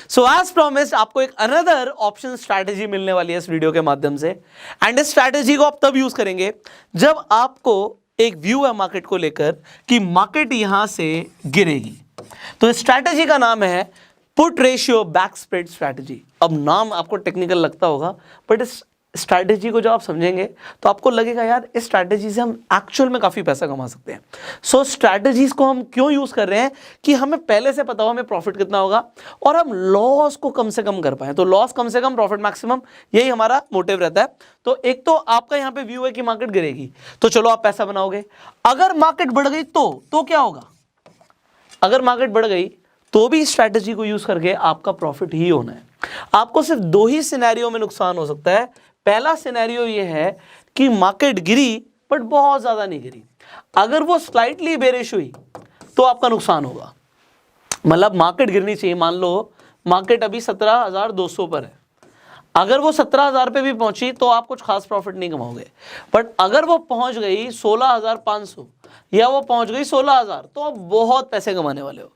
So as promised आपको एक another option strategy मिलने वाली है इस वीडियो के माध्यम से, एंड इस स्ट्रैटेजी को आप तब यूज करेंगे जब आपको एक व्यू है मार्केट को लेकर कि मार्केट यहां से गिरेगी। तो इस स्ट्रैटेजी का नाम है put ratio back spread strategy. अब नाम आपको टेक्निकल लगता होगा, बट इस स्ट्रैटेजी को जब आप समझेंगे तो आपको लगेगा यार इस स्ट्रैटेजी से हम एक्चुअल में काफ़ी पैसा कमा सकते हैं। सो स्ट्रैटेजीज को हम क्यों यूज़ कर रहे हैं कि हमें पहले से पता हो हमें प्रॉफिट कितना होगा और हम लॉस को कम से कम कर पाएं। तो लॉस कम से कम, प्रॉफिट मैक्सिमम, यही हमारा मोटिव रहता है। तो एक तो आपका यहाँ पे व्यू है कि मार्केट गिरेगी, तो चलो आप पैसा बनाओगे। अगर मार्केट बढ़ गई तो क्या होगा? अगर मार्केट बढ़ गई तो भी स्ट्रैटेजी को यूज़ करके आपका प्रॉफिट ही होना है। आपको सिर्फ दो ही सिनेरियो में नुकसान हो सकता है। पहला सिनेरियो ये है कि मार्केट गिरी बट बहुत ज्यादा नहीं गिरी। अगर वो स्लाइटली बेरिश हुई तो आपका नुकसान होगा। मतलब मार्केट गिरनी चाहिए, मान लो मार्केट अभी 17,200 पर है, अगर वो 17,000 पे भी पहुंची तो आप कुछ खास प्रॉफिट नहीं कमाओगे। बट अगर वो पहुंच गई 16,500 या वो पहुंच गई 16,000 तो आप बहुत पैसे कमाने वाले हो।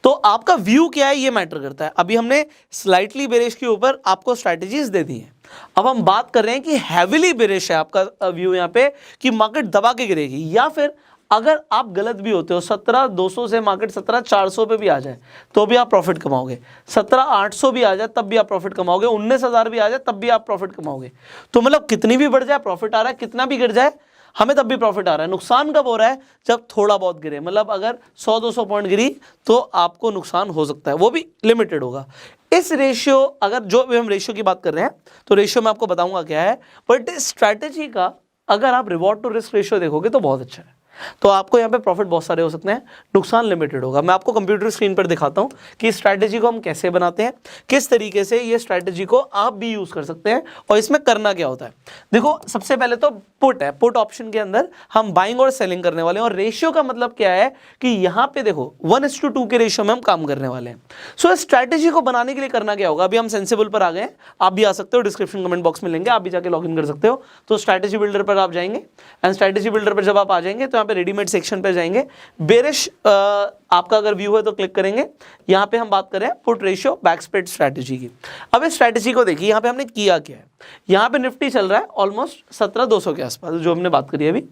तो आपका व्यू क्या है ये मैटर करता है। अभी हमने स्लाइटली बेरिश के ऊपर आपको स्ट्रैटेजीज दे दी हैं। अब हम बात कर रहे हैं कि हैविली बेरिश है आपका व्यू यहाँ पे कि मार्केट दबा के गिरेगी, या फिर अगर आप गलत भी होते हो 17,200 से मार्केट 17,400 पे भी आ जाए तो भी आप प्रॉफिट कमाओगे, 17,800 भी आ जाए तब भी आप प्रॉफिट कमाओगे, 19,000 भी आ जाए तब भी आप प्रॉफिट कमाओगे। तो मतलब कितनी भी बढ़ जाए प्रॉफिट आ रहा है, कितना भी गिर जाए हमें तब भी प्रॉफिट आ रहा है। नुकसान कब हो रहा है? जब थोड़ा बहुत गिरे, मतलब अगर 100-200 पॉइंट गिरी तो आपको नुकसान हो सकता है, वो भी लिमिटेड होगा। इस रेशियो, अगर जो भी हम रेशियो की बात कर रहे हैं तो रेशियो मैं आपको बताऊंगा क्या है, बट इस स्ट्रैटेजी का अगर आप रिवॉर्ड टू रिस्क रेशियो देखोगे तो बहुत अच्छा है। तो आपको यहाँ पे प्रॉफिट बहुत सारे हो सकते हैं, नुकसान लिमिटेड होगा। मैं आपको कंप्यूटर स्क्रीन पर दिखाता हूँ कि इस स्ट्रैटेजी को हम कैसे बनाते हैं, किस तरीके से ये स्ट्रैटेजी को आप भी यूज कर सकते हैं और इसमें करना क्या होता है। देखो सबसे पहले तो पुट है, पुट ऑप्शन के अंदर हम बाइंग और सेलिंग करने वाले हैं। और रेशियो का मतलब क्या है कि यहाँ पे देखो 1:2 के रेशियो में हम काम करने वाले हैं। सो इस स्ट्रैटेजी को बनाने के लिए करना क्या होगा, अभी हम सेंसिबल पर आ गए हैं, आप भी आ सकते हो, डिस्क्रिप्शन कमेंट बॉक्स में लेंगे, आप भी जाके लॉग इन कर सकते हो। तो स्ट्रैटेजी बिल्डर पर आप जाएंगे, एंड स्ट्रैटेजी बिल्डर पर जब आप आ जाएंगे तो यहाँ पे रेडीमेड सेक्शन पे जाएंगे। बेरिश आपका अगर व्यू है तो क्लिक करेंगे। यहाँ पे हम बात करें put ratio back spread strategy की। अब इस स्ट्रैटेजी को देखिए, यहाँ पे हमने किया क्या है। यहाँ पे निफ्टी चल रहा है ऑलमोस्ट 17,200 के आसपास, जो हमने बात करी अभी।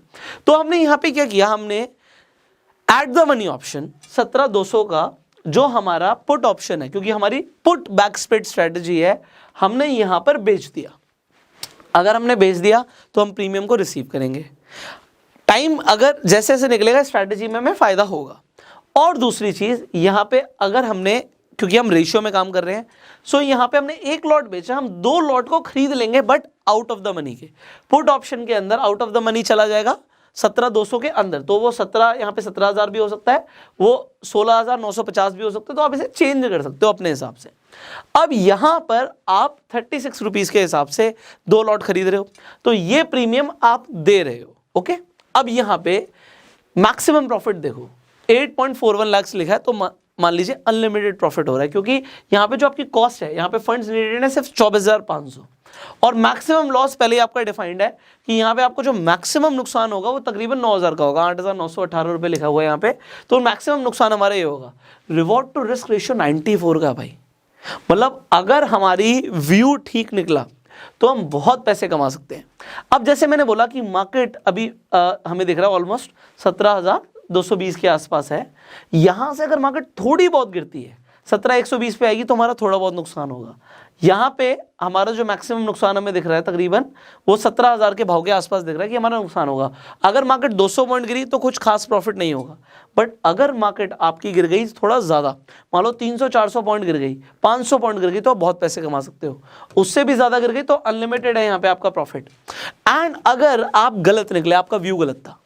तो हमने यहाँ पे क्या किया, हमने एट द मनी ऑप्शन 17,200 का जो हमारा पुट ऑप्शन है, क्योंकि हमारी पुट बैक स्प्रेड स्ट्रैटेजी है, हमने यहाँ पर बेच दिया। अगर हमने बेच दिया तो हम प्रीमियम को रिसीव करेंगे। टाइम अगर जैसे जैसे निकलेगा स्ट्रैटेजी में हमें फायदा होगा। और दूसरी चीज यहाँ पे अगर हमने, क्योंकि हम रेशियो में काम कर रहे हैं, सो यहाँ पे हमने एक लॉट बेचा, हम 2 लॉट को खरीद लेंगे but out of the money के। पुट ऑप्शन के अंदर आउट ऑफ द मनी चला जाएगा 17,200 के अंदर, तो वो 17, यहाँ पे 17,000 भी हो सकता है, वो 16,950 भी हो सकता है। तो आप इसे चेंज कर सकते हो अपने हिसाब से। अब यहाँ पर आप 36 रुपीज के हिसाब से 2 लॉट खरीद रहे हो, तो ये प्रीमियम आप दे रहे हो। ओके, अब यहाँ पे मैक्सिमम प्रॉफिट देखो 8.41 लाख लिखा है, तो मान लीजिए अनलिमिटेड प्रॉफिट हो रहा है, क्योंकि यहाँ पे जो आपकी कॉस्ट है, यहाँ पे फंड्स नीडेड है सिर्फ 24,500, और मैक्सिमम लॉस पहले ही आपका डिफाइंड है कि यहाँ पे आपको जो मैक्सिमम नुकसान होगा वो तकरीबन 9,000 का होगा, 8,918 रुपये लिखा हुआ है यहाँ पे। तो मैक्सिमम नुकसान हमारा ये होगा। रिवॉर्ड टू रिस्क रेशियो 94 का भाई, मतलब अगर हमारी व्यू ठीक निकला तो हम बहुत पैसे कमा सकते हैं। अब जैसे मैंने बोला कि मार्केट अभी हमें दिख रहा है ऑलमोस्ट 17,220 के आसपास है। यहां से अगर मार्केट थोड़ी बहुत गिरती है 17,120 पे आएगी तो हमारा थोड़ा बहुत नुकसान होगा। यहाँ पे हमारा जो मैक्सिमम नुकसान हमें दिख रहा है तकरीबन वो 17,000 के भाव के आसपास दिख रहा है कि हमारा नुकसान होगा। अगर मार्केट 200 पॉइंट गिरी तो कुछ खास प्रॉफिट नहीं होगा, बट अगर मार्केट आपकी गिर गई थोड़ा ज़्यादा, मान लो 300-400 पॉइंट गिर गई, 500 पॉइंट गिर गई, तो आप बहुत पैसे कमा सकते हो। उससे भी ज़्यादा गिर गई तो अनलिमिटेड है यहाँ पे आपका प्रॉफिट। एंड अगर आप गलत निकले, आपका व्यू गलत था,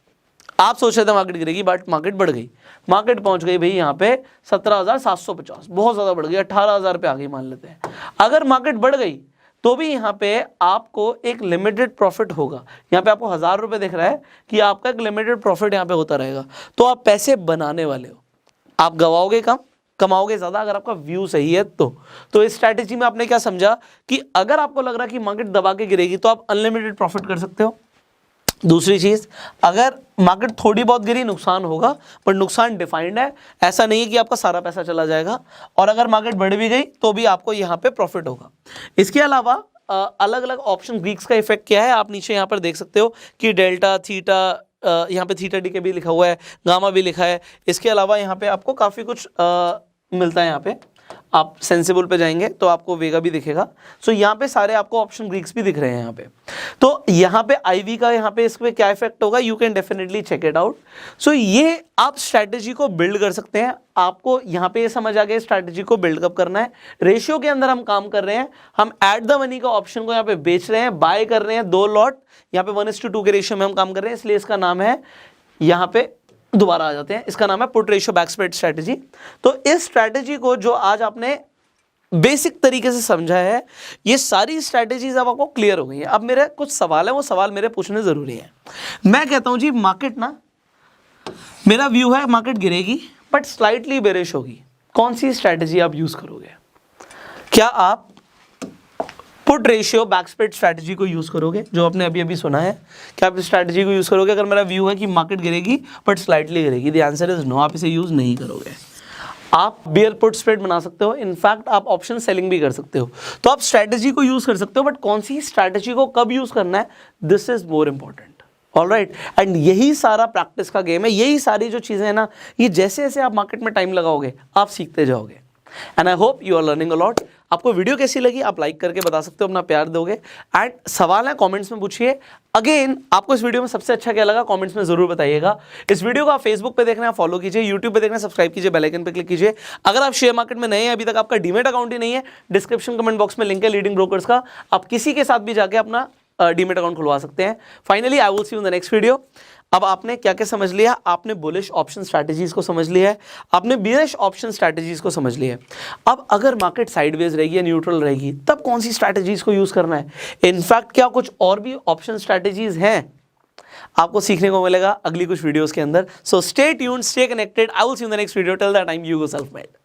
आप सोच रहे थे मार्केट गिरेगी बट मार्केट बढ़ गई, मार्केट पहुंच गई भाई यहाँ पे 17,750, बहुत ज़्यादा बढ़ गई, 18,000 पे आ गई मान लेते हैं। अगर मार्केट बढ़ गई तो भी यहाँ पे आपको एक लिमिटेड प्रॉफिट होगा। यहाँ पे आपको 1,000 रुपये दिख रहा है कि आपका एक लिमिटेड प्रॉफिट यहाँ पे होता रहेगा। तो आप पैसे बनाने वाले हो, आप गवाओगे कम, कमाओगे ज़्यादा अगर आपका व्यू सही है तो इस स्ट्रैटेजी में आपने क्या समझा कि अगर आपको लग रहा है कि मार्केट दबा के गिरेगी तो आप अनलिमिटेड प्रॉफिट कर सकते हो। दूसरी चीज, अगर मार्केट थोड़ी बहुत गिरी नुकसान होगा, पर नुकसान डिफाइंड है, ऐसा नहीं है कि आपका सारा पैसा चला जाएगा। और अगर मार्केट बढ़ भी गई तो भी आपको यहाँ पे प्रॉफिट होगा। इसके अलावा अलग अलग ऑप्शन ग्रीक्स का इफेक्ट क्या है आप नीचे यहाँ पर देख सकते हो कि डेल्टा, थीटा, यहाँ पे थीटा डी के भी लिखा हुआ है, गामा भी लिखा है। इसके अलावा यहाँ पे आपको काफ़ी कुछ मिलता है। यहाँ पे आप सेंसिबल पे जाएंगे तो आपको वेगा भी दिखेगा। सो यहाँ पे सारे आपको ऑप्शन ग्रीक्स भी दिख रहे हैं यहाँ पे। तो यहाँ पे आईवी का यहाँ पे इस पे क्या इफेक्ट होगा, you can definitely check it out. So ये आप स्ट्रैटेजी को बिल्ड कर सकते हैं। आपको यहाँ पे ये समझ आ गया स्ट्रैटेजी को बिल्ड कब करना है। रेशियो के अंदर हम काम कर रहे हैं, हम एट द मनी का ऑप्शन को यहाँ पे बेच रहे हैं, बाय कर रहे हैं 2 लॉट, यहाँ पे 1:2 के रेशियो में हम काम कर रहे हैं, इसलिए इसका नाम है, यहाँ पे दोबारा आ जाते हैं, इसका नाम है put ratio back spread strategy. तो इस स्ट्रैटेजी को जो आज आपने बेसिक तरीके से समझा है, ये सारी स्ट्रैटेजीज अब आपको क्लियर हो गई है। अब मेरे कुछ सवाल है, वो सवाल मेरे पूछने जरूरी है। मैं कहता हूं जी मार्केट ना, मेरा व्यू है मार्केट गिरेगी बट स्लाइटली बेरिश होगी, कौन सी स्ट्रैटेजी आप यूज करोगे? क्या आप put ratio back spread strategy को यूज करोगे जो आपने अभी अभी सुना है? क्या आप इस स्ट्रैटेजी को यूज करोगे अगर मेरा व्यू है कि मार्केट गिरेगी बट स्लाइटली गिरेगी? द आंसर इज नो, आप इसे यूज नहीं करोगे। आप बियर पुट स्प्रेड बना सकते हो, इनफैक्ट आप ऑप्शन सेलिंग भी कर सकते हो। तो आप स्ट्रैटेजी को यूज कर सकते हो, बट कौन सी स्ट्रैटेजी को कब यूज करना है, this is more important. Alright, and यही सारा प्रैक्टिस का गेम है। यही सारी जो चीजें हैं ना, ये जैसे जैसे आप मार्केट में टाइम लगाओगे आप सीखते जाओगे। And I hope you are learning a lot. आपको वीडियो कैसी लगी आप लाइक करके बता सकते हो, अपना प्यार दोगे। एंड सवाल है कमेंट्स में पूछिए। अगेन, आपको इस वीडियो में सबसे अच्छा क्या लगा कमेंट्स में जरूर बताइएगा। इस वीडियो को आप फेसबुक पे देखना है फॉलो कीजिए, यूट्यूब पे देखना है सब्सक्राइब कीजिए, बेल आइकन पे क्लिक कीजिए। अगर आप शेयर मार्केट में नए हैं, अभी तक आपका डीमेट अकाउंट ही नहीं है, डिस्क्रिप्शन कमेंट बॉक्स में लिंक है लीडिंग ब्रोकर्स का, आप किसी के साथ भी जाके अपना डीमेट अकाउंट खुलवा सकते हैं। Finally I will see you in the next video. अब आपने क्या क्या समझ लिया? आपने बुलिश ऑप्शन स्ट्रैटेजीज को समझ लिया है, आपने बियरिश ऑप्शन स्ट्रैटेजीज को समझ लिया है। अब अगर मार्केट साइडवेज रहेगी या न्यूट्रल रहेगी तब कौन सी स्ट्रैटेजीज को यूज करना है? इनफैक्ट क्या कुछ और भी ऑप्शन स्ट्रैटेजीज हैं, आपको सीखने को मिलेगा अगली कुछ वीडियोस के अंदर। So stay tuned, stay connected. I will see you in the next video. Till that time, you go self made.